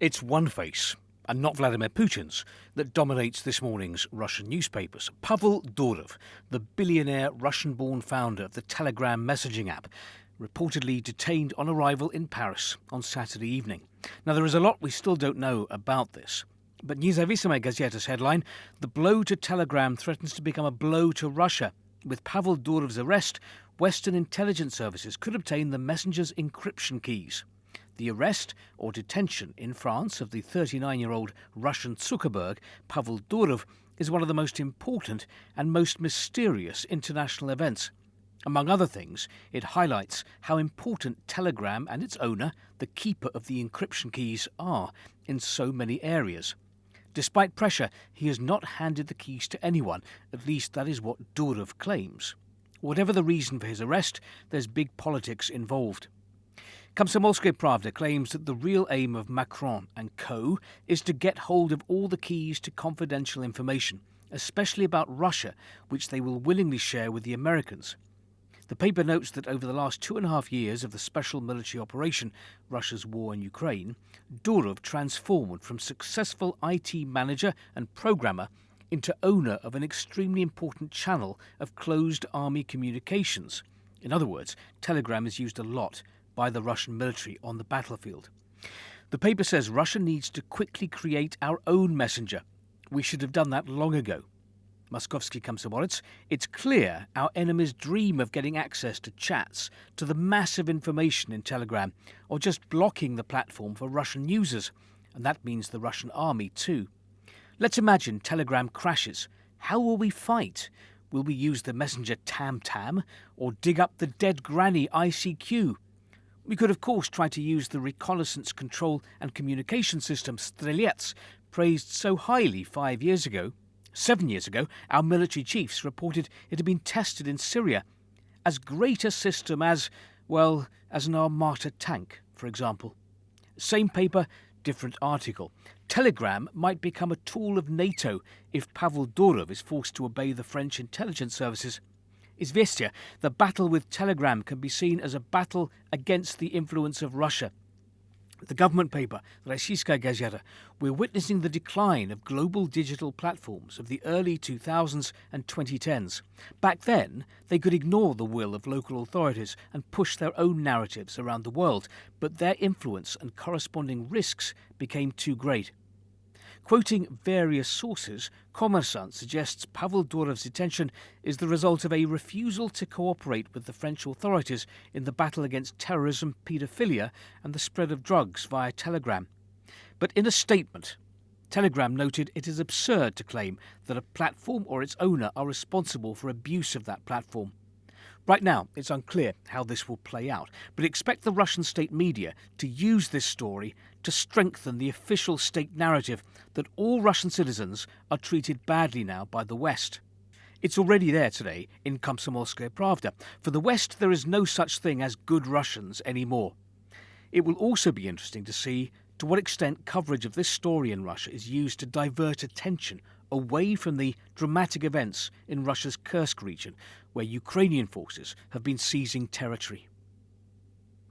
It's one face, and not Vladimir Putin's, that dominates this morning's Russian newspapers. Pavel Durov, the billionaire Russian-born founder of the Telegram messaging app, reportedly detained on arrival in Paris on Saturday evening. Now, there is a lot we still don't know about this. But Nezavisime Gazeta's headline, "The blow to Telegram threatens to become a blow to Russia." With Pavel Durov's arrest, Western intelligence services could obtain the messenger's encryption keys. The arrest, or detention, in France of the 39-year-old Russian Zuckerberg, Pavel Durov, is one of the most important and most mysterious international events. Among other things, it highlights how important Telegram and its owner, the keeper of the encryption keys, are in so many areas. Despite pressure, he has not handed the keys to anyone, at least that is what Durov claims. Whatever the reason for his arrest, there's big politics involved. Komsomolskaya Pravda claims that the real aim of Macron and co. is to get hold of all the keys to confidential information, especially about Russia, which they will willingly share with the Americans. The paper notes that over the last 2.5 years of the special military operation, Russia's war in Ukraine, Durov transformed from successful IT manager and programmer into owner of an extremely important channel of closed army communications. In other words, Telegram is used a lot by the Russian military on the battlefield. The paper says Russia needs to quickly create our own messenger. We should have done that long ago. Moskovsky Komsomolets, it's clear our enemies dream of getting access to chats, to the massive information in Telegram, or just blocking the platform for Russian users. And that means the Russian army too. Let's imagine Telegram crashes. How will we fight? Will we use the messenger Tam-Tam, or dig up the dead granny ICQ? We could, of course, try to use the reconnaissance control and communication system Strelets, praised so highly 5 years ago. 7 years ago, our military chiefs reported it had been tested in Syria. As great a system as an Armata tank, for example. Same paper, different article. Telegram might become a tool of NATO if Pavel Durov is forced to obey the French intelligence services. Izvestia, the battle with Telegram can be seen as a battle against the influence of Russia. The government paper, Rossiyskaya Gazeta, we're witnessing the decline of global digital platforms of the early 2000s and 2010s. Back then, they could ignore the will of local authorities and push their own narratives around the world, but their influence and corresponding risks became too great. Quoting various sources, Kommersant suggests Pavel Durov's detention is the result of a refusal to cooperate with the French authorities in the battle against terrorism, paedophilia and the spread of drugs via Telegram. But in a statement, Telegram noted it is absurd to claim that a platform or its owner are responsible for abuse of that platform. Right now, it's unclear how this will play out, but expect the Russian state media to use this story to strengthen the official state narrative that all Russian citizens are treated badly now by the West. It's already there today in Komsomolskaya Pravda. For the West, there is no such thing as good Russians anymore. It will also be interesting to see to what extent coverage of this story in Russia is used to divert attention away from the dramatic events in Russia's Kursk region, where Ukrainian forces have been seizing territory.